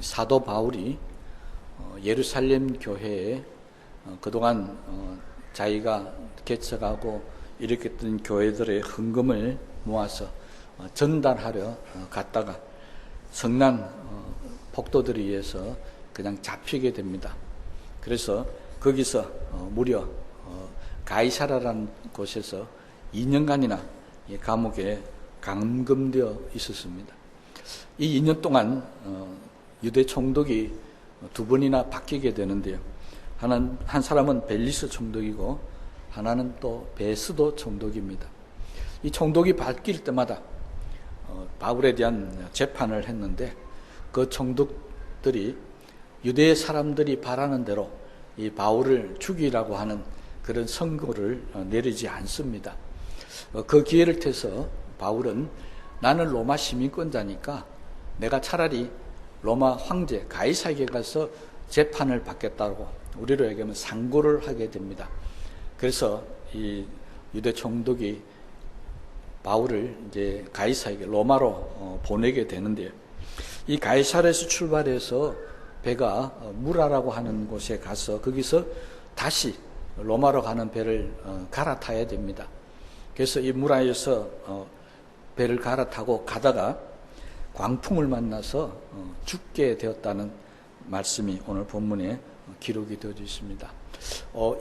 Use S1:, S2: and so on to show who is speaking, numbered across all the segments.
S1: 사도 바울이 예루살렘 교회에 그동안 자기가 개척하고 일으켰던 교회들의 헌금을 모아서 전달하려 갔다가 성난 폭도들에 의해서 그냥 잡히게 됩니다. 그래서 거기서 무려 가이사라라는 곳에서 2년간이나 감옥에 감금되어 있었습니다. 이 2년 동안 유대 총독이 2번이나 바뀌게 되는데요. 한 사람은 벨리스 총독이고 하나는 또 베스도 총독입니다. 이 총독이 바뀔 때마다 바울에 대한 재판을 했는데 그 총독들이 유대 사람들이 바라는 대로 이 바울을 죽이라고 하는 그런 선고를 내리지 않습니다. 그 기회를 타서 바울은 나는 로마 시민권자니까 내가 차라리 로마 황제 가이사에게 가서 재판을 받겠다고 우리로 얘기하면 상고를 하게 됩니다. 그래서 이 유대 총독이 바울을 이제 가이사에게 로마로 보내게 되는데요. 이 가이사르에서 출발해서 배가 무라라고 하는 곳에 가서 거기서 다시 로마로 가는 배를 갈아타야 됩니다. 그래서 이 무라에서 배를 갈아타고 가다가 광풍을 만나서 죽게 되었다는 말씀이 오늘 본문에 기록이 되어 있습니다.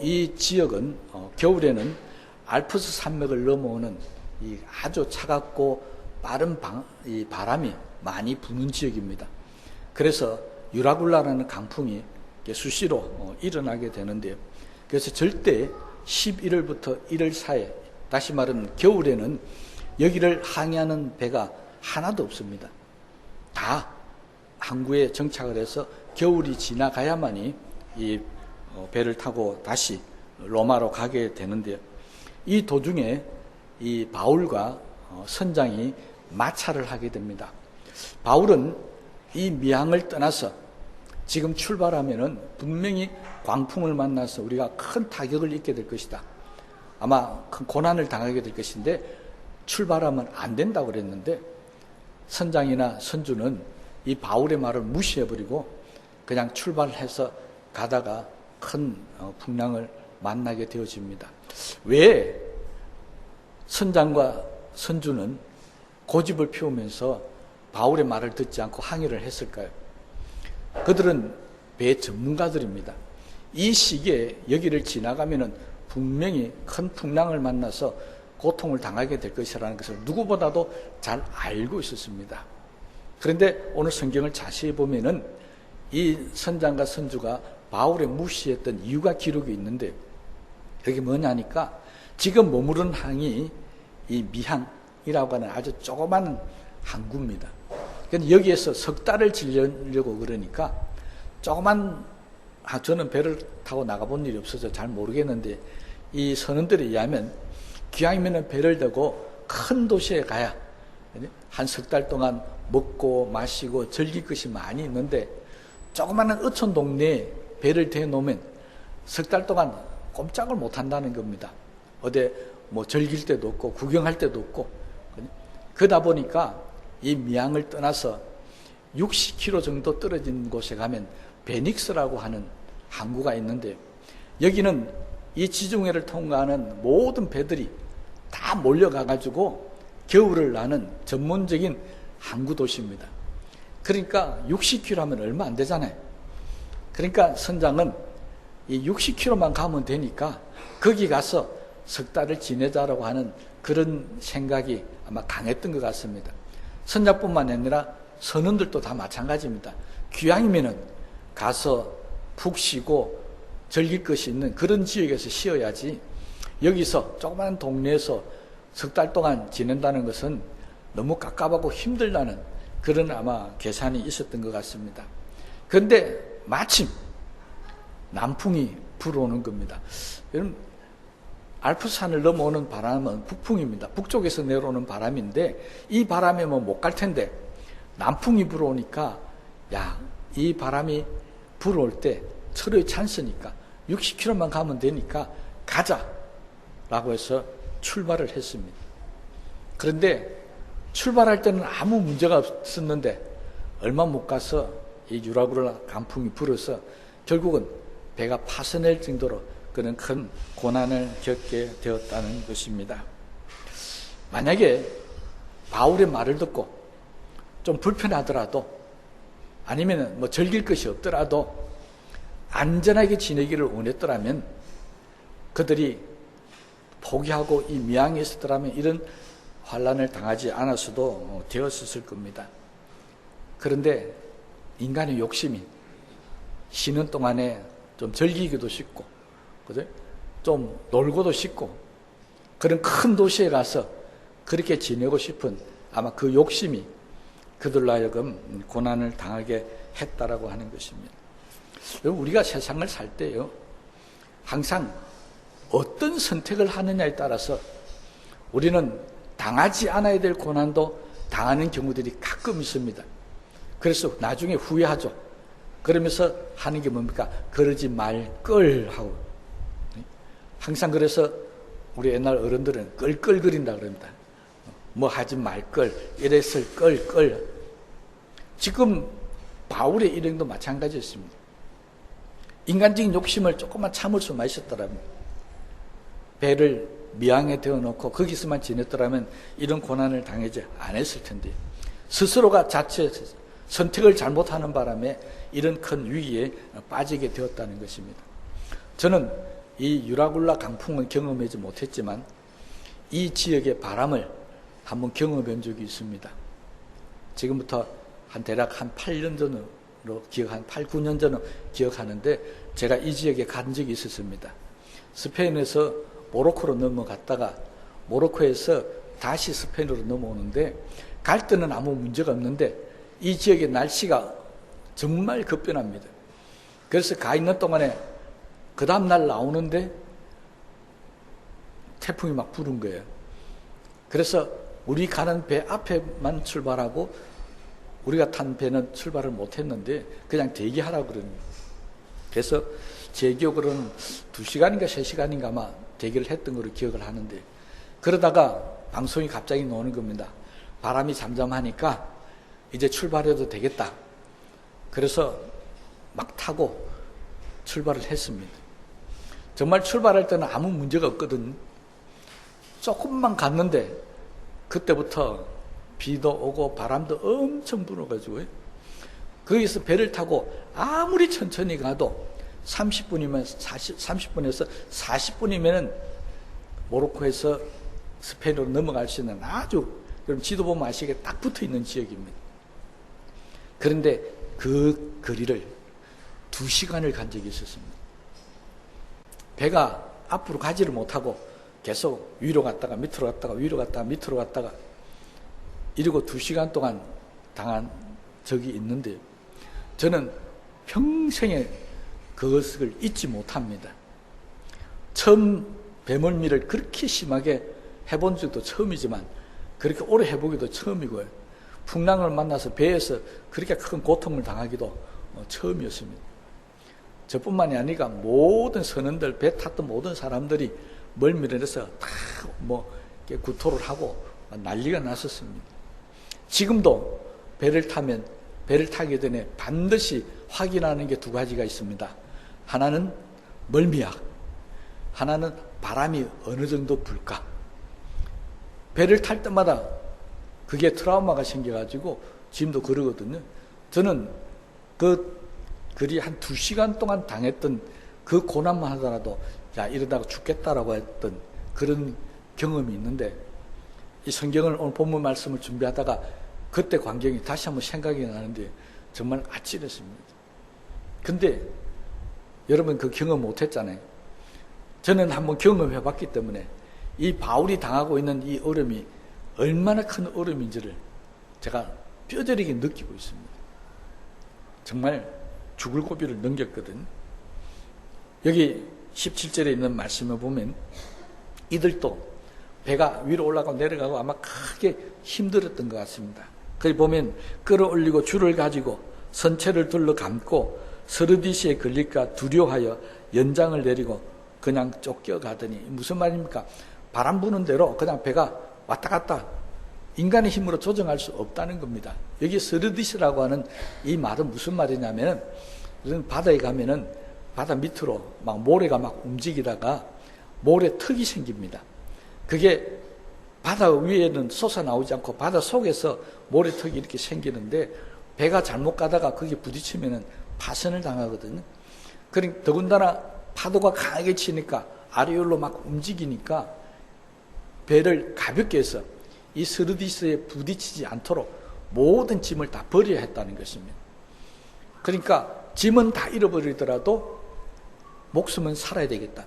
S1: 이 지역은 겨울에는 알프스 산맥을 넘어오는 이 아주 차갑고 빠른 이 바람이 많이 부는 지역입니다. 그래서 유라굴라라는 강풍이 수시로 일어나게 되는데요. 그래서 절대 11월부터 1월 사이에, 다시 말하면 겨울에는 여기를 항해하는 배가 하나도 없습니다. 다 항구에 정착을 해서 겨울이 지나가야만이 이 배를 타고 다시 로마로 가게 되는데요. 이 도중에 이 바울과 선장이 마찰을 하게 됩니다. 바울은 이 미항을 떠나서 지금 출발하면은 분명히 광풍을 만나서 우리가 큰 타격을 입게 될 것이다. 아마 큰 고난을 당하게 될 것인데 출발하면 안 된다고 그랬는데 선장이나 선주는 이 바울의 말을 무시해버리고 그냥 출발해서 가다가 큰 풍랑을 만나게 되어집니다. 왜 선장과 선주는 고집을 피우면서 바울의 말을 듣지 않고 항의를 했을까요? 그들은 배 전문가들입니다. 이 시기에 여기를 지나가면은 분명히 큰 풍랑을 만나서 고통을 당하게 될 것이라는 것을 누구보다도 잘 알고 있었습니다. 그런데 오늘 성경을 자세히 보면은 이 선장과 선주가 바울의 무시했던 이유가 기록이 있는데 여기 뭐냐니까 지금 머무른 항이 이 미항이라고 하는 아주 조그마한 항구입니다. 그런데 여기에서 석 달을 지내려고 그러니까 조그만, 저는 배를 타고 나가본 일이 없어서 잘 모르겠는데 이 선원들에 의하면 기왕이면 배를 대고 큰 도시에 가야 한 석 달 동안 먹고 마시고 즐길 것이 많이 있는데 조그마한 어촌 동네에 배를 대놓으면 석 달 동안 꼼짝을 못 한다는 겁니다. 어디 뭐 즐길 때도 없고 구경할 때도 없고. 그러다 보니까 이 미항을 떠나서 60km 정도 떨어진 곳에 가면 베닉스라고 하는 항구가 있는데 여기는 이 지중해를 통과하는 모든 배들이 다 몰려가가지고 겨울을 나는 전문적인 항구 도시입니다. 그러니까 60km 하면 얼마 안 되잖아요. 그러니까 선장은 이 60km만 가면 되니까 거기 가서 석 달을 지내자라고 하는 그런 생각이 아마 강했던 것 같습니다. 선장뿐만 아니라 선원들도 다 마찬가지입니다. 기왕이면은 가서 푹 쉬고 즐길 것이 있는 그런 지역에서 쉬어야지 여기서 조그마한 동네에서 석 달 동안 지낸다는 것은 너무 깝깝하고 힘들다는 그런 아마 계산이 있었던 것 같습니다. 그런데 마침 남풍이 불어오는 겁니다. 여러분, 알프스산을 넘어오는 바람은 북풍입니다. 북쪽에서 내려오는 바람인데 이 바람에 뭐 못 갈 텐데 남풍이 불어오니까 이 바람이 불어올 때 철의 찬스니까 60km만 가면 되니까 가자라고 해서 출발을 했습니다. 그런데 출발할 때는 아무 문제가 없었는데 얼마 못 가서 이 유라굴라 강풍이 불어서 결국은 배가 파손될 정도로 그런 큰 고난을 겪게 되었다는 것입니다. 만약에 바울의 말을 듣고 좀 불편하더라도 아니면 뭐 즐길 것이 없더라도 안전하게 지내기를 원했더라면 그들이 포기하고 이 미항에 있었더라면 이런 환난을 당하지 않았어도 되었을 겁니다. 그런데 인간의 욕심이 쉬는 동안에 좀 즐기기도 쉽고 그죠? 좀 놀고도 싶고 그런 큰 도시에 가서 그렇게 지내고 싶은 아마 그 욕심이 그들로 하여금 고난을 당하게 했다라고 하는 것입니다. 우리가 세상을 살 때요 항상 어떤 선택을 하느냐에 따라서 우리는 당하지 않아야 될 고난도 당하는 경우들이 가끔 있습니다. 그래서 나중에 후회하죠. 그러면서 하는 게 뭡니까? 그러지 말걸 하고. 항상 그래서 우리 옛날 어른들은 끌끌거린다 그럽니다. 뭐 하지 말걸, 이랬을 걸. 지금 바울의 일행도 마찬가지였습니다. 인간적인 욕심을 조금만 참을 수만 있었더라면 배를 미항에 대어놓고 거기서만 지냈더라면 이런 고난을 당하지 않았을 텐데 스스로가 자체 선택을 잘못하는 바람에 이런 큰 위기에 빠지게 되었다는 것입니다. 저는 이 유라굴라 강풍은 경험하지 못했지만 이 지역의 바람을 한번 경험한 적이 있습니다. 지금부터 대략 한 8년 전으로 한 8, 9년 전으로 기억하는데 제가 이 지역에 간 적이 있었습니다. 스페인에서 모로코로 넘어갔다가 모로코에서 다시 스페인으로 넘어오는데 갈 때는 아무 문제가 없는데 이 지역의 날씨가 정말 급변합니다. 그래서 가 있는 동안에 그 다음날 나오는데 태풍이 막 부는 거예요. 그래서 우리 가는 배 앞에만 출발하고 우리가 탄 배는 출발을 못했는데 그냥 대기하라고 그러는 거예요. 그래서 제 기억으로는 2시간인가 3시간인가 아마 대기를 했던 걸로 기억을 하는데 그러다가 방송이 갑자기 나오는 겁니다. 바람이 잠잠하니까 이제 출발해도 되겠다. 그래서 막 타고 출발을 했습니다. 정말 출발할 때는 아무 문제가 없거든. 조금만 갔는데 그때부터 비도 오고 바람도 엄청 불어가지고요. 거기서 배를 타고 아무리 천천히 가도 30분에서 40분이면 모로코에서 스페인으로 넘어갈 수 있는 아주 그럼 지도 보면 아시게 딱 붙어 있는 지역입니다. 그런데 그 거리를 2시간을 간 적이 있었습니다. 배가 앞으로 가지를 못하고 계속 위로 갔다가 밑으로 갔다가 위로 갔다가 밑으로 갔다가 이러고 2시간 동안 당한 적이 있는데 저는 평생에 그것을 잊지 못합니다. 처음 배멀미를 그렇게 심하게 해본 적도 처음이지만 그렇게 오래 해보기도 처음이고요. 풍랑을 만나서 배에서 그렇게 큰 고통을 당하기도 처음이었습니다. 저뿐만이 아니라 모든 선원들, 배 탔던 모든 사람들이 멀미를 해서 다 구토를 하고 난리가 났었습니다. 지금도 배를 타기 전에 반드시 확인하는 게 2가지가 있습니다. 하나는 멀미약, 하나는 바람이 어느 정도 불까. 배를 탈 때마다 그게 트라우마가 생겨가지고 지금도 그러거든요. 저는 그리 한 2시간 동안 당했던 그 고난만 하더라도 야 이러다가 죽겠다라고 했던 그런 경험이 있는데 이 성경을 오늘 본문 말씀을 준비하다가 그때 광경이 다시 한번 생각이 나는데 정말 아찔했습니다. 근데 여러분 그 경험 못했잖아요. 저는 한번 경험해 봤기 때문에 이 바울이 당하고 있는 이 얼음이 얼마나 큰 얼음인지를 제가 뼈저리게 느끼고 있습니다. 정말 죽을 고비를 넘겼거든. 여기 17절에 있는 말씀을 보면 이들도 배가 위로 올라가고 내려가고 아마 크게 힘들었던 것 같습니다. 거기 보면 끌어올리고 줄을 가지고 선체를 둘러 감고 서르디시에 걸릴까 두려워하여 연장을 내리고 그냥 쫓겨가더니 무슨 말입니까? 바람 부는 대로 그냥 배가 왔다 갔다 인간의 힘으로 조정할 수 없다는 겁니다. 여기 스르디스라고 하는 이 말은 무슨 말이냐면, 바다에 가면은 바다 밑으로 막 모래가 막 움직이다가 모래 턱이 생깁니다. 그게 바다 위에는 솟아나오지 않고 바다 속에서 모래턱이 이렇게 생기는데, 배가 잘못 가다가 거기에 부딪히면은 파손을 당하거든요. 그러니까 더군다나 파도가 강하게 치니까 아래열로 막 움직이니까 배를 가볍게 해서 이 스르디스에 부딪히지 않도록 모든 짐을 다 버려야 했다는 것입니다. 그러니까 짐은 다 잃어버리더라도 목숨은 살아야 되겠다.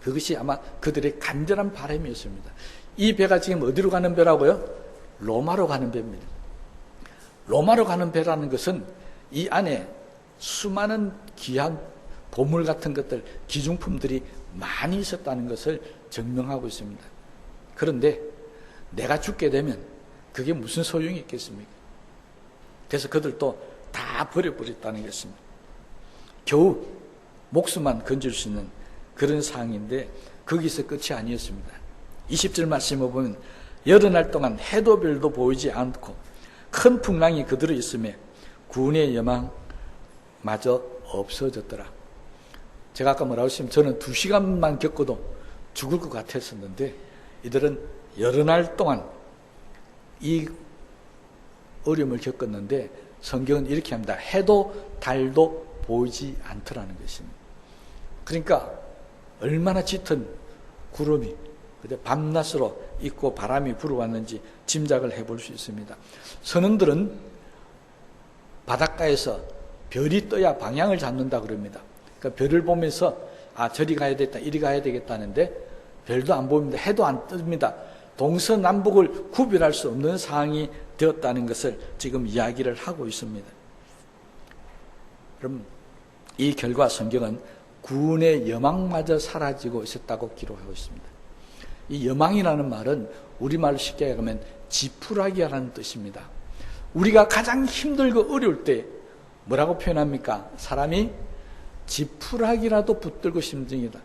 S1: 그것이 아마 그들의 간절한 바람이었습니다. 이 배가 지금 어디로 가는 배라고요? 로마로 가는 배입니다. 로마로 가는 배라는 것은 이 안에 수많은 귀한 보물 같은 것들, 기중품들이 많이 있었다는 것을 증명하고 있습니다. 그런데 내가 죽게 되면 그게 무슨 소용이 있겠습니까? 그래서 그들도 다 버려버렸다는 것입니다. 겨우 목숨만 건질 수 있는 그런 상황인데 거기서 끝이 아니었습니다. 20절 말씀을 보면 여러 동안 해도 별도 보이지 않고 큰 풍랑이 그대로 있음에 구원의 여망마저 없어졌더라. 제가 아까 뭐라고 했으면 저는 2시간만 겪어도 죽을 것 같았었는데 이들은 여러 날 동안 이 어려움을 겪었는데 성경은 이렇게 합니다. 해도 달도 보이지 않더라는 것입니다. 그러니까 얼마나 짙은 구름이 밤낮으로 있고 바람이 불어왔는지 짐작을 해볼 수 있습니다. 선원들은 바닷가에서 별이 떠야 방향을 잡는다 그럽니다. 그러니까 별을 보면서 저리 가야 되겠다, 이리 가야 되겠다는데 별도 안 보입니다. 해도 안 뜹니다. 동서남북을 구별할 수 없는 상황이 되었다는 것을 지금 이야기를 하고 있습니다. 그럼 이 결과 성경은 구원의 여망마저 사라지고 있었다고 기록하고 있습니다. 이 여망이라는 말은 우리말로 쉽게 하면 지푸라기라는 뜻입니다. 우리가 가장 힘들고 어려울 때 뭐라고 표현합니까? 사람이 지푸라기라도 붙들고 심증이다.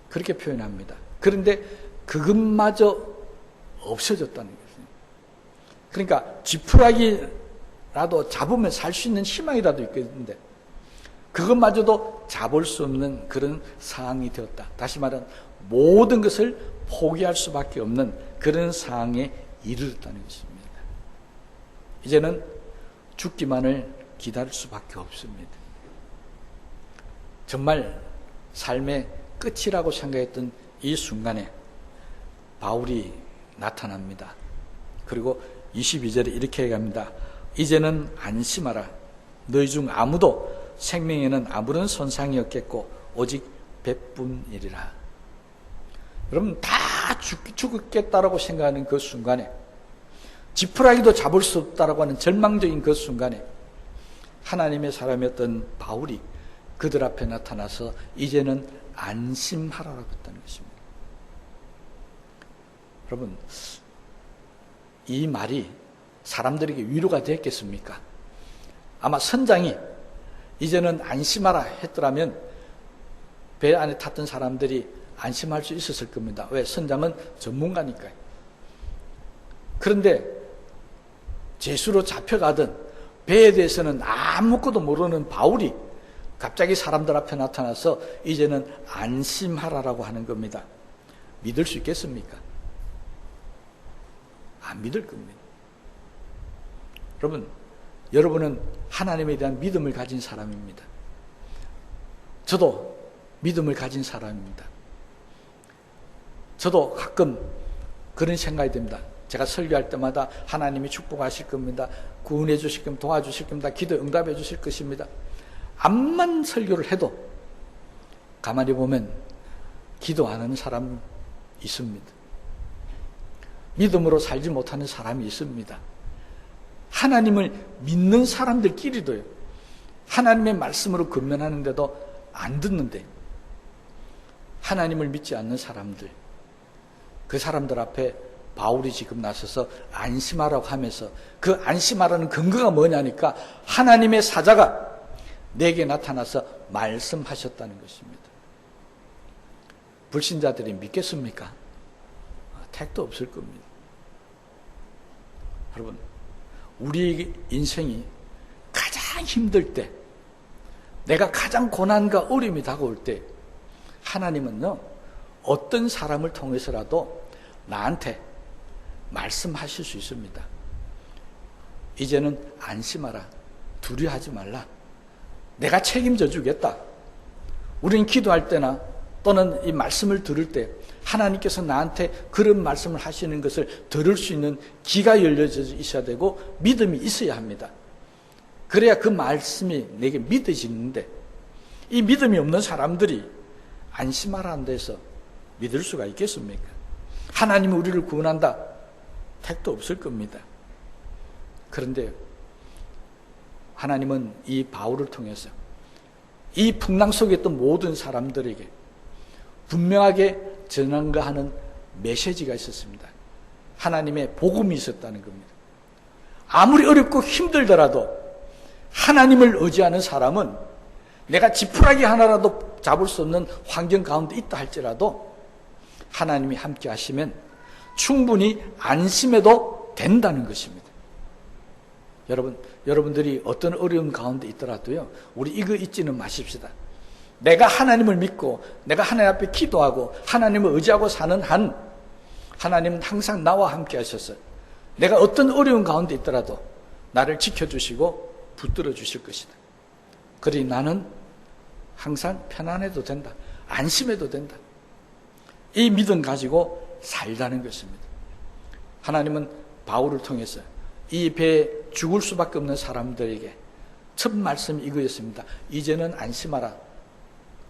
S1: 그렇게 표현합니다. 그런데 그것마저 없어졌다는 것입니다. 그러니까 지푸라기라도 잡으면 살 수 있는 희망이라도 있겠는데 그것마저도 잡을 수 없는 그런 상황이 되었다. 다시 말하면 모든 것을 포기할 수밖에 없는 그런 상황에 이르렀다는 것입니다. 이제는 죽기만을 기다릴 수밖에 없습니다. 정말 삶의 끝이라고 생각했던 이 순간에 바울이 나타납니다. 그리고 22절에 이렇게 얘기합니다. 이제는 안심하라. 너희 중 아무도 생명에는 아무런 손상이 없겠고 오직 배뿐이리라. 여러분 다 죽겠다라고 생각하는 그 순간에, 지푸라기도 잡을 수 없다라고 하는 절망적인 그 순간에 하나님의 사람이었던 바울이 그들 앞에 나타나서 이제는 안심하라라고 했다는 것입니다. 여러분, 이 말이 사람들에게 위로가 됐겠습니까? 아마 선장이 이제는 안심하라 했더라면 배 안에 탔던 사람들이 안심할 수 있었을 겁니다. 왜? 선장은 전문가니까요. 그런데 죄수로 잡혀가던 배에 대해서는 아무것도 모르는 바울이 갑자기 사람들 앞에 나타나서 이제는 안심하라라고 하는 겁니다. 믿을 수 있겠습니까? 안 믿을 겁니다. 여러분은 하나님에 대한 믿음을 가진 사람입니다. 저도 믿음을 가진 사람입니다. 저도 가끔 그런 생각이 듭니다. 제가 설교할 때마다 하나님이 축복하실 겁니다. 구원해 주실 겁니다. 도와주실 겁니다. 기도 응답해 주실 것입니다. 암만 설교를 해도 가만히 보면 기도 안 하는 사람 있습니다. 믿음으로 살지 못하는 사람이 있습니다. 하나님을 믿는 사람들끼리도요. 하나님의 말씀으로 근면하는데도 안 듣는데 하나님을 믿지 않는 사람들, 그 사람들 앞에 바울이 지금 나서서 안심하라고 하면서 그 안심하라는 근거가 뭐냐니까 하나님의 사자가 내게 나타나서 말씀하셨다는 것입니다. 불신자들이 믿겠습니까? 택도 없을 겁니다. 여러분, 우리 인생이 가장 힘들 때, 내가 가장 고난과 어려움이 다가올 때 하나님은요, 어떤 사람을 통해서라도 나한테 말씀하실 수 있습니다. 이제는 안심하라. 두려워하지 말라. 내가 책임져 주겠다. 우리는 기도할 때나 또는 이 말씀을 들을 때 하나님께서 나한테 그런 말씀을 하시는 것을 들을 수 있는 귀가 열려져 있어야 되고 믿음이 있어야 합니다. 그래야 그 말씀이 내게 믿어지는데, 이 믿음이 없는 사람들이 안심하라는 데서 믿을 수가 있겠습니까? 하나님이 우리를 구원한다, 택도 없을 겁니다. 그런데 하나님은 이 바울을 통해서 이 풍랑 속에 있던 모든 사람들에게 분명하게 전한가하는 메시지가 있었습니다. 하나님의 복음이 있었다는 겁니다. 아무리 어렵고 힘들더라도 하나님을 의지하는 사람은 내가 지푸라기 하나라도 잡을 수 없는 환경 가운데 있다 할지라도 하나님이 함께 하시면 충분히 안심해도 된다는 것입니다. 여러분들이 어떤 어려움 가운데 있더라도요, 우리 이거 잊지는 마십시다. 내가 하나님을 믿고 내가 하나님 앞에 기도하고 하나님을 의지하고 사는 한 하나님은 항상 나와 함께 하셔서 내가 어떤 어려움 가운데 있더라도 나를 지켜주시고 붙들어 주실 것이다. 그러니 나는 항상 편안해도 된다. 안심해도 된다. 이 믿음 가지고 살다는 것입니다. 하나님은 바울을 통해서 이 배에 죽을 수밖에 없는 사람들에게 첫 말씀이 이거였습니다. 이제는 안심하라.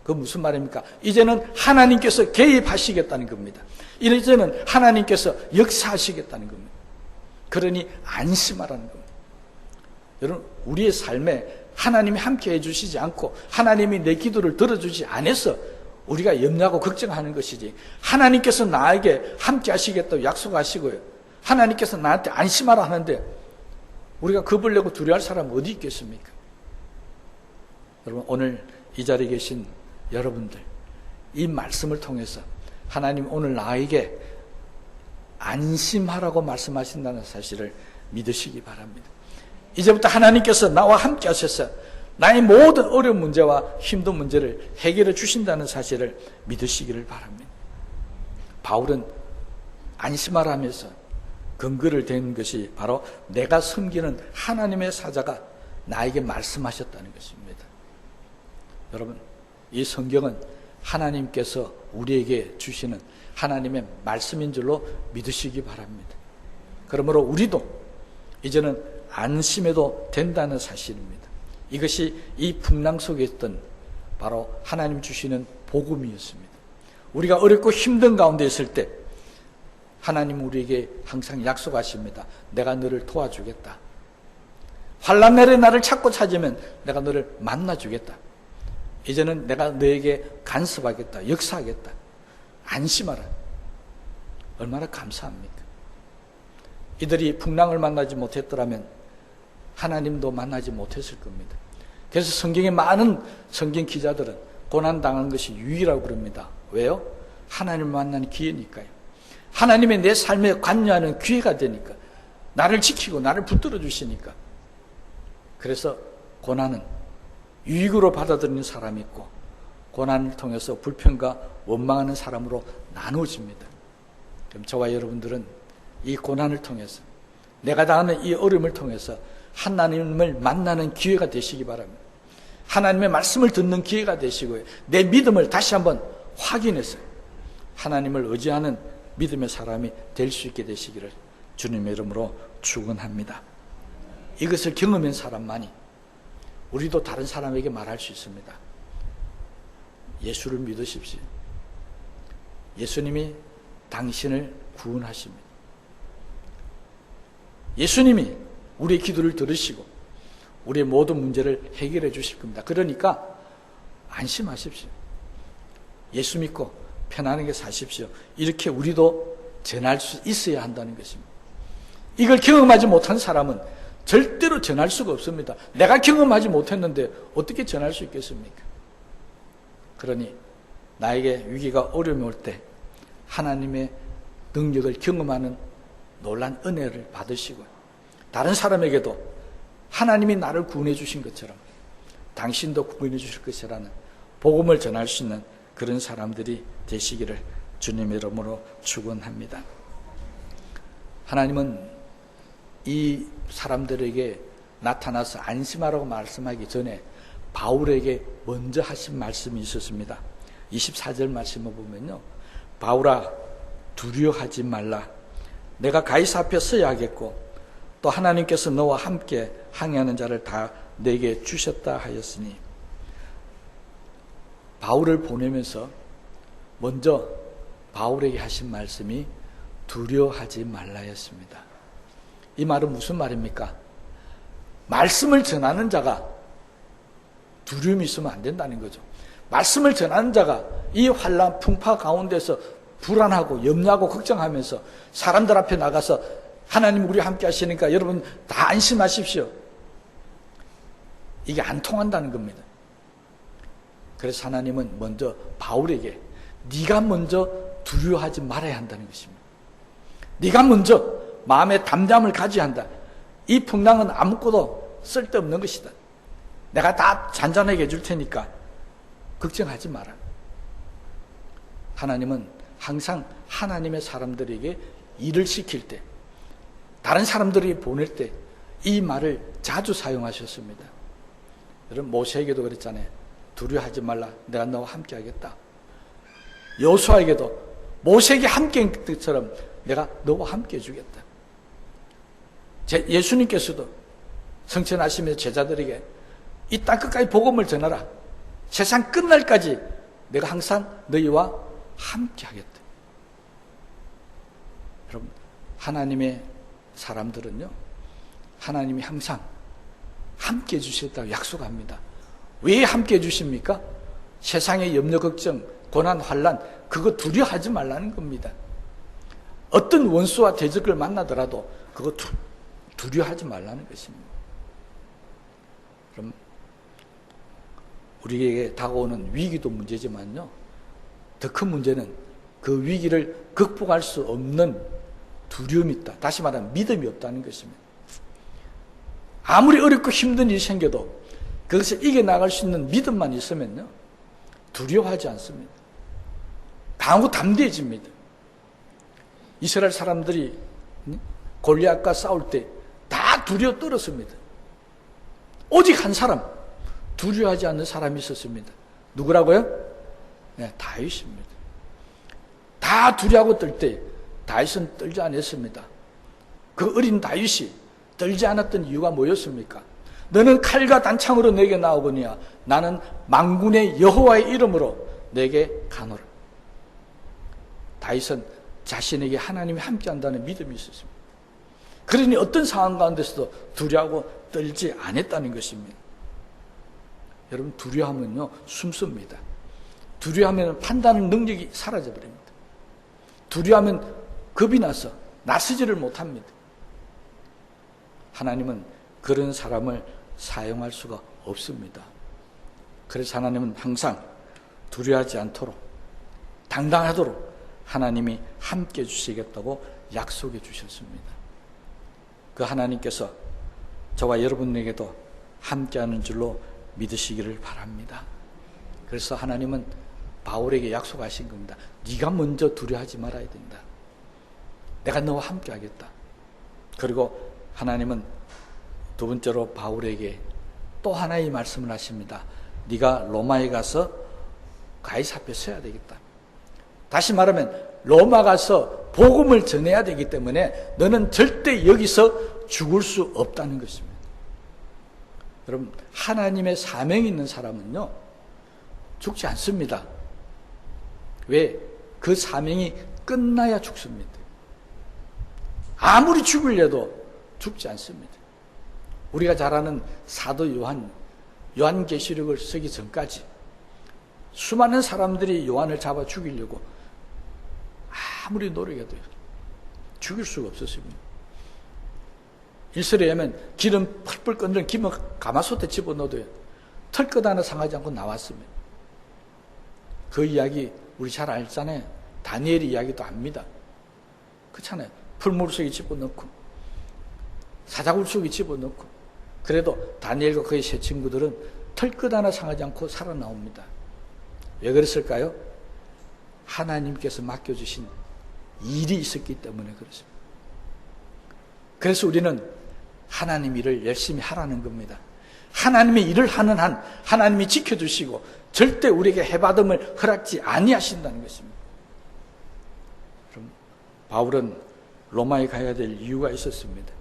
S1: 그 무슨 말입니까? 이제는 하나님께서 개입하시겠다는 겁니다. 이제는 하나님께서 역사하시겠다는 겁니다. 그러니 안심하라는 겁니다. 여러분, 우리의 삶에 하나님이 함께 해주시지 않고 하나님이 내 기도를 들어주지 않아서 우리가 염려하고 걱정하는 것이지, 하나님께서 나에게 함께 하시겠다고 약속하시고요, 하나님께서 나한테 안심하라 하는데 우리가 겁을 내고 두려워할 사람은 어디 있겠습니까? 여러분, 오늘 이 자리에 계신 여러분들, 이 말씀을 통해서 하나님 오늘 나에게 안심하라고 말씀하신다는 사실을 믿으시기 바랍니다. 이제부터 하나님께서 나와 함께 하셔서 나의 모든 어려운 문제와 힘든 문제를 해결해 주신다는 사실을 믿으시기를 바랍니다. 바울은 안심하라 하면서 근거를 댄 것이 바로 내가 섬기는 하나님의 사자가 나에게 말씀하셨다는 것입니다. 여러분, 이 성경은 하나님께서 우리에게 주시는 하나님의 말씀인 줄로 믿으시기 바랍니다. 그러므로 우리도 이제는 안심해도 된다는 사실입니다. 이것이 이 풍랑 속에 있던 바로 하나님 주시는 복음이었습니다. 우리가 어렵고 힘든 가운데 있을 때 하나님 우리에게 항상 약속하십니다. 내가 너를 도와주겠다. 환난 날에 나를 찾고 찾으면 내가 너를 만나주겠다. 이제는 내가 너에게 간섭하겠다. 역사하겠다. 안심하라. 얼마나 감사합니까? 이들이 풍랑을 만나지 못했더라면 하나님도 만나지 못했을 겁니다. 그래서 성경의 많은 성경 기자들은 고난당한 것이 유의라고 그럽니다. 왜요? 하나님을 만나는 기회니까요. 하나님의 내 삶에 관여하는 기회가 되니까, 나를 지키고 나를 붙들어 주시니까. 그래서 고난은 유익으로 받아들이는 사람이 있고 고난을 통해서 불평과 원망하는 사람으로 나누어집니다. 그럼 저와 여러분들은 이 고난을 통해서, 내가 당하는 이 어려움을 통해서 하나님을 만나는 기회가 되시기 바랍니다. 하나님의 말씀을 듣는 기회가 되시고요, 내 믿음을 다시 한번 확인해서 하나님을 의지하는 믿음의 사람이 될 수 있게 되시기를 주님의 이름으로 축원합니다. 이것을 경험한 사람만이 우리도 다른 사람에게 말할 수 있습니다. 예수를 믿으십시오. 예수님이 당신을 구원하십니다. 예수님이 우리의 기도를 들으시고 우리의 모든 문제를 해결해 주실 겁니다. 그러니까 안심하십시오. 예수 믿고 편안하게 사십시오. 이렇게 우리도 전할 수 있어야 한다는 것입니다. 이걸 경험하지 못한 사람은 절대로 전할 수가 없습니다. 내가 경험하지 못했는데 어떻게 전할 수 있겠습니까? 그러니 나에게 위기가 어려움이 올 때 하나님의 능력을 경험하는 놀란 은혜를 받으시고 다른 사람에게도 하나님이 나를 구원해 주신 것처럼 당신도 구원해 주실 것이라는 복음을 전할 수 있는 그런 사람들이 되시기를 주님의 이름으로 축원합니다. 하나님은 이 사람들에게 나타나서 안심하라고 말씀하기 전에 바울에게 먼저 하신 말씀이 있었습니다. 24절 말씀을 보면요, 바울아 두려워하지 말라. 내가 가이사 앞에 서야 하겠고 또 하나님께서 너와 함께 항해하는 자를 다 내게 주셨다 하였으니, 바울을 보내면서 먼저 바울에게 하신 말씀이 두려워하지 말라였습니다. 이 말은 무슨 말입니까? 말씀을 전하는 자가 두려움이 있으면 안 된다는 거죠. 말씀을 전하는 자가 이 환난 풍파 가운데서 불안하고 염려하고 걱정하면서 사람들 앞에 나가서 하나님 우리 함께 하시니까 여러분 다 안심하십시오, 이게 안 통한다는 겁니다. 그래서 하나님은 먼저 바울에게 네가 먼저 두려워하지 말아야 한다는 것입니다. 네가 먼저 마음의 담담을 가져야 한다. 이 풍랑은 아무것도 쓸데없는 것이다. 내가 다 잔잔하게 해줄 테니까 걱정하지 마라. 하나님은 항상 하나님의 사람들에게 일을 시킬 때, 다른 사람들이 보낼 때 이 말을 자주 사용하셨습니다. 여러분 모세에게도 그랬잖아요. 두려워하지 말라, 내가 너와 함께 하겠다. 여호수아에게도 모세에게 함께 한 것처럼 내가 너와 함께 해주겠다. 예수님께서도 성천하시면서 제자들에게 이 땅 끝까지 복음을 전하라. 세상 끝날까지 내가 항상 너희와 함께 하겠다. 여러분 하나님의 사람들은요, 하나님이 항상 함께 해주시겠다고 약속합니다. 왜 함께 해주십니까? 세상의 염려, 걱정, 고난, 환난 그거 두려워하지 말라는 겁니다. 어떤 원수와 대적을 만나더라도 그거 두려워하지 말라는 것입니다. 그럼 우리에게 다가오는 위기도 문제지만요, 더 큰 문제는 그 위기를 극복할 수 없는 두려움이 있다. 다시 말하면 믿음이 없다는 것입니다. 아무리 어렵고 힘든 일이 생겨도 그것을 이겨나갈 수 있는 믿음만 있으면요, 두려워하지 않습니다. 강하고 담대해집니다. 이스라엘 사람들이 골리앗과 싸울 때 다 두려워 떨었습니다. 오직 한 사람, 두려워하지 않는 사람이 있었습니다. 누구라고요? 네, 다윗입니다. 다 두려워하고 떨 때 다윗은 떨지 않았습니다. 그 어린 다윗이 떨지 않았던 이유가 뭐였습니까? 너는 칼과 단창으로 내게 나오거니와 나는 만군의 여호와의 이름으로 내게 가노라. 다윗은 자신에게 하나님이 함께한다는 믿음이 있었습니다. 그러니 어떤 상황 가운데서도 두려워하고 떨지 않았다는 것입니다. 여러분 두려워하면요 숨습니다. 두려워하면 판단 능력이 사라져버립니다. 두려워하면 겁이 나서 나서지를 못합니다. 하나님은 그런 사람을 사용할 수가 없습니다. 그래서 하나님은 항상 두려워하지 않도록 당당하도록 하나님이 함께 해주시겠다고 약속해 주셨습니다. 그 하나님께서 저와 여러분에게도 함께하는 줄로 믿으시기를 바랍니다. 그래서 하나님은 바울에게 약속하신 겁니다. 네가 먼저 두려워하지 말아야 된다. 내가 너와 함께 하겠다. 그리고 하나님은 두 번째로 바울에게 또 하나의 말씀을 하십니다. 네가 로마에 가서 가이사 앞에 서야 되겠다. 다시 말하면 로마 가서 복음을 전해야 되기 때문에 너는 절대 여기서 죽을 수 없다는 것입니다. 여러분 하나님의 사명이 있는 사람은요 죽지 않습니다. 왜? 그 사명이 끝나야 죽습니다. 아무리 죽으려도 죽지 않습니다. 우리가 잘 아는 사도 요한계시록을 쓰기 전까지 수많은 사람들이 요한을 잡아 죽이려고 아무리 노력해도 죽일 수가 없었습니다. 일설에 의하면 기름 펄펄 끓는 김을 가마솥에 집어넣어도 털끝 하나 상하지 않고 나왔습니다. 그 이야기 우리 잘 알잖아요. 다니엘 이야기도 압니다. 그렇잖아요. 풀무르 속에 집어넣고 사자굴 속에 집어넣고, 그래도 다니엘과 그의 세 친구들은 털끝 하나 상하지 않고 살아나옵니다. 왜 그랬을까요? 하나님께서 맡겨주신 일이 있었기 때문에 그렇습니다. 그래서 우리는 하나님 일을 열심히 하라는 겁니다. 하나님의 일을 하는 한 하나님이 지켜주시고 절대 우리에게 해받음을 허락지 아니하신다는 것입니다. 그럼 바울은 로마에 가야 될 이유가 있었습니다.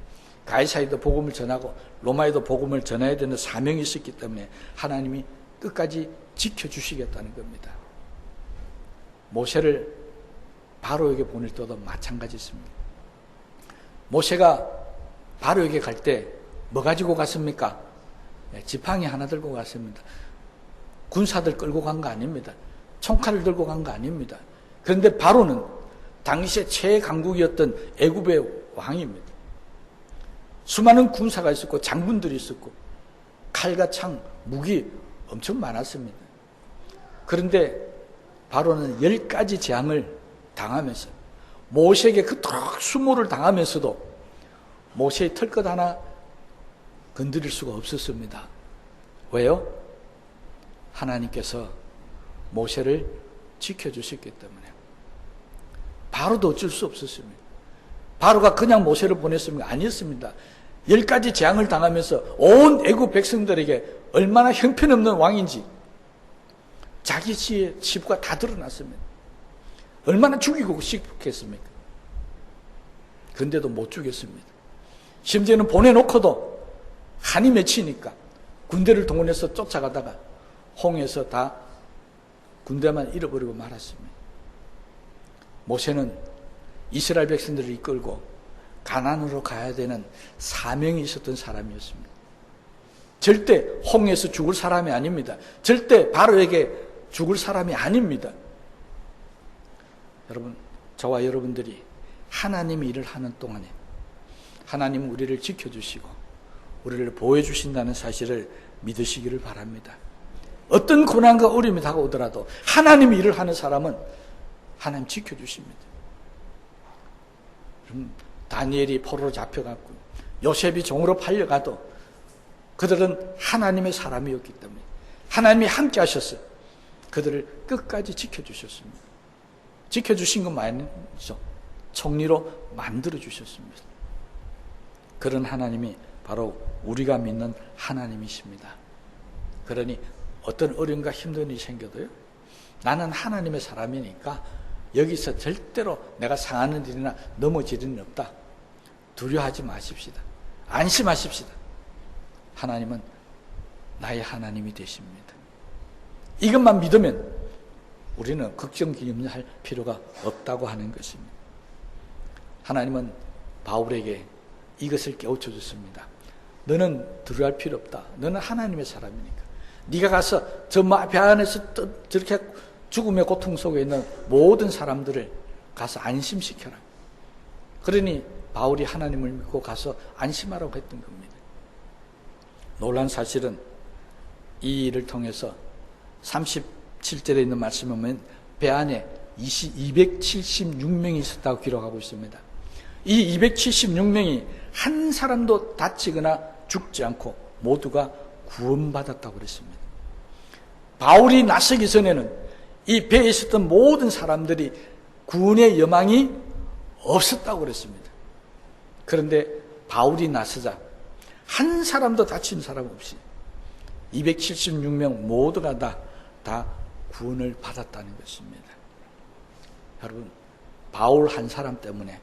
S1: 가이사에도 복음을 전하고 로마에도 복음을 전해야 되는 사명이 있었기 때문에 하나님이 끝까지 지켜주시겠다는 겁니다. 모세를 바로에게 보낼 때도 마찬가지입니다. 모세가 바로에게 갈 때 뭐 가지고 갔습니까? 지팡이 하나 들고 갔습니다. 군사들 끌고 간 거 아닙니다. 총칼을 들고 간 거 아닙니다. 그런데 바로는 당시에 최강국이었던 애굽의 왕입니다. 수많은 군사가 있었고 장군들이 있었고 칼과 창, 무기 엄청 많았습니다. 그런데 바로는 10가지 재앙을 당하면서 모세에게 그토록 수모를 당하면서도 모세의 털끝 하나 건드릴 수가 없었습니다. 왜요? 하나님께서 모세를 지켜주셨기 때문에. 바로도 어쩔 수 없었습니다. 바로가 그냥 모세를 보냈습니까? 아니었습니다. 10가지 재앙을 당하면서 온 애국 백성들에게 얼마나 형편없는 왕인지 자기 치부가 다 드러났습니다. 얼마나 죽이고 싶겠습니까? 그런데도 못 죽였습니다. 심지어는 보내놓고도 한이 맺히니까 군대를 동원해서 쫓아가다가 홍해에서 다 군대만 잃어버리고 말았습니다. 모세는 이스라엘 백성들을 이끌고 가나안으로 가야 되는 사명이 있었던 사람이었습니다. 절대 홍해에서 죽을 사람이 아닙니다. 절대 바로에게 죽을 사람이 아닙니다. 여러분, 저와 여러분들이 하나님의 일을 하는 동안에 하나님은 우리를 지켜주시고 우리를 보호해주신다는 사실을 믿으시기를 바랍니다. 어떤 고난과 어려움이 다가오더라도 하나님의 일을 하는 사람은 하나님 지켜주십니다. 다니엘이 포로로 잡혀갔고 요셉이 종으로 팔려가도 그들은 하나님의 사람이었기 때문에 하나님이 함께 하셨어요. 그들을 끝까지 지켜주셨습니다. 지켜주신 것만이죠. 총리로 만들어주셨습니다. 그런 하나님이 바로 우리가 믿는 하나님이십니다. 그러니 어떤 어려움과 힘든 일이 생겨도요, 나는 하나님의 사람이니까 여기서 절대로 내가 상하는 일이나 넘어질 일은 없다. 두려워하지 마십시다. 안심하십시다. 하나님은 나의 하나님이 되십니다. 이것만 믿으면 우리는 걱정 염려할 필요가 없다고 하는 것입니다. 하나님은 바울에게 이것을 깨우쳐 줬습니다. 너는 두려워할 필요 없다. 너는 하나님의 사람이니까. 네가 가서 저 배 안에서 저렇게 죽음의 고통 속에 있는 모든 사람들을 가서 안심시켜라. 그러니 바울이 하나님을 믿고 가서 안심하라고 했던 겁니다. 놀란 사실은 이 일을 통해서 37절에 있는 말씀을 보면 배 안에 276명이 있었다고 기록하고 있습니다. 이 276명이 한 사람도 다치거나 죽지 않고 모두가 구원받았다고 그랬습니다. 바울이 나서기 전에는 이 배에 있었던 모든 사람들이 구원의 여망이 없었다고 그랬습니다. 그런데 바울이 나서자 한 사람도 다친 사람 없이 276명 모두가 다 구원을 받았다는 것입니다. 여러분, 바울 한 사람 때문에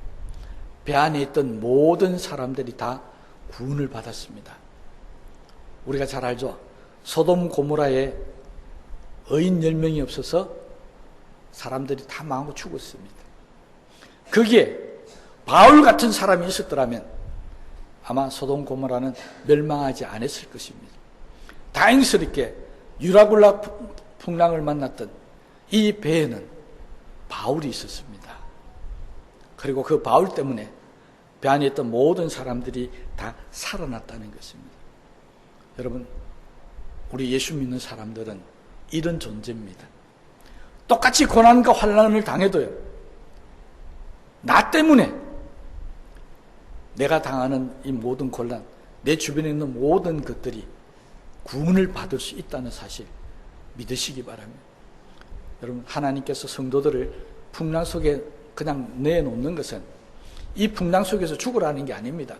S1: 배 안에 있던 모든 사람들이 다 구원을 받았습니다. 우리가 잘 알죠? 소돔 고모라에 의인 10명이 없어서 사람들이 다 망하고 죽었습니다. 거기에 바울 같은 사람이 있었더라면 아마 소돔 고모라는 멸망하지 않았을 것입니다. 다행스럽게 유라굴라 풍랑을 만났던 이 배에는 바울이 있었습니다. 그리고 그 바울 때문에 배 안에 있던 모든 사람들이 다 살아났다는 것입니다. 여러분, 우리 예수 믿는 사람들은 이런 존재입니다. 똑같이 고난과 환난을 당해도요, 나 때문에 내가 당하는 이 모든 곤란, 내 주변에 있는 모든 것들이 구원을 받을 수 있다는 사실 믿으시기 바랍니다. 여러분, 하나님께서 성도들을 풍랑 속에 그냥 내놓는 것은 이 풍랑 속에서 죽으라는 게 아닙니다.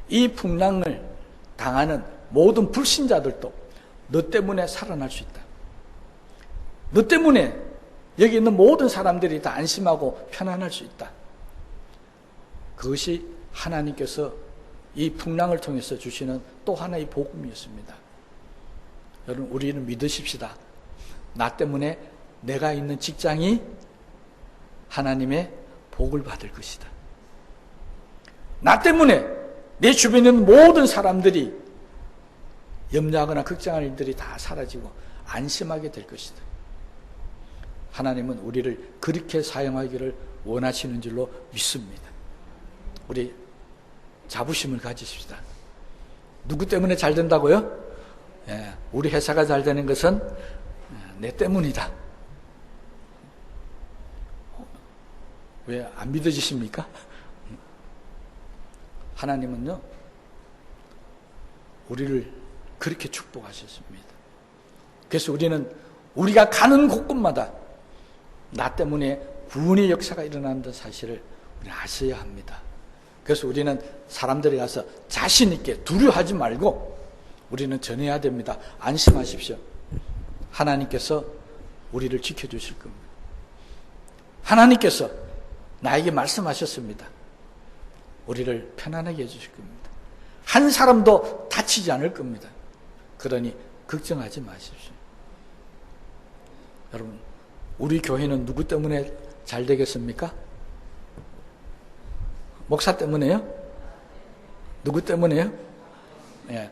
S1: 이 풍랑을 당하는 모든 불신자들도 너 때문에 살아날 수 있다. 너 때문에 여기 있는 모든 사람들이 다 안심하고 편안할 수 있다. 그것이 하나님께서 이 풍랑을 통해서 주시는 또 하나의 복음이었습니다. 여러분, 우리는 믿으십시다. 나 때문에 내가 있는 직장이 하나님의 복을 받을 것이다. 나 때문에 내 주변에 있는 모든 사람들이 염려하거나 걱정할 일들이 다 사라지고 안심하게 될 것이다. 하나님은 우리를 그렇게 사용하기를 원하시는 줄로 믿습니다. 우리 자부심을 가지십시다. 누구 때문에 잘 된다고요? 우리 회사가 잘 되는 것은 내 때문이다. 왜 안 믿어지십니까? 하나님은요, 우리를 그렇게 축복하셨습니다. 그래서 우리는 우리가 가는 곳곳마다 나 때문에 구원의 역사가 일어난다는 사실을 우리는 아셔야 합니다. 그래서 우리는 사람들이 가서 자신 있게 두려워하지 말고 우리는 전해야 됩니다. 안심하십시오. 하나님께서 우리를 지켜주실 겁니다. 하나님께서 나에게 말씀하셨습니다. 우리를 편안하게 해주실 겁니다. 한 사람도 다치지 않을 겁니다. 그러니 걱정하지 마십시오. 여러분, 우리 교회는 누구 때문에 잘 되겠습니까? 목사 때문에요? 누구 때문에요? 예,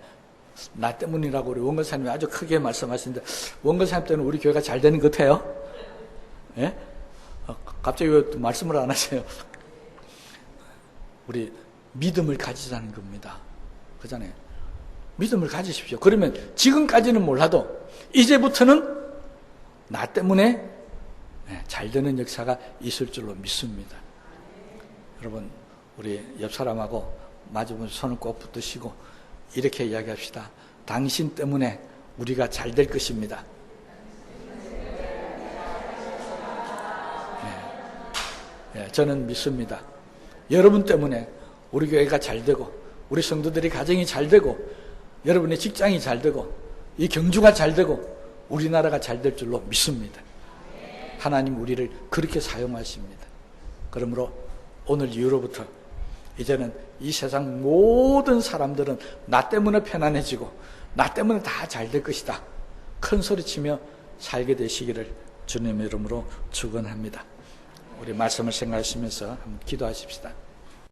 S1: 나 때문이라고 우리 원근사님이 아주 크게 말씀하시는데, 원근사님 때문에 우리 교회가 잘 되는 것 같아요? 예? 갑자기 왜 또 말씀을 안 하세요? 우리 믿음을 가지자는 겁니다. 그잖아요. 믿음을 가지십시오. 그러면 지금까지는 몰라도 이제부터는 나 때문에 잘 되는 역사가 있을 줄로 믿습니다. 여러분, 우리 옆 사람하고 마주보면서 손을 꼭 붙드시고 이렇게 이야기합시다. 당신 때문에 우리가 잘 될 것입니다. 저는 믿습니다. 여러분 때문에 우리 교회가 잘 되고 우리 성도들이 가정이 잘 되고 여러분의 직장이 잘 되고 이 경주가 잘 되고 우리나라가 잘 될 줄로 믿습니다. 하나님 우리를 그렇게 사용하십니다. 그러므로 오늘 이후로부터 이제는 이 세상 모든 사람들은 나 때문에 편안해지고 나 때문에 다 잘 될 것이다. 큰 소리치며 살게 되시기를 주님의 이름으로 축원합니다. 우리 말씀을 생각하시면서 한번 기도하십시다.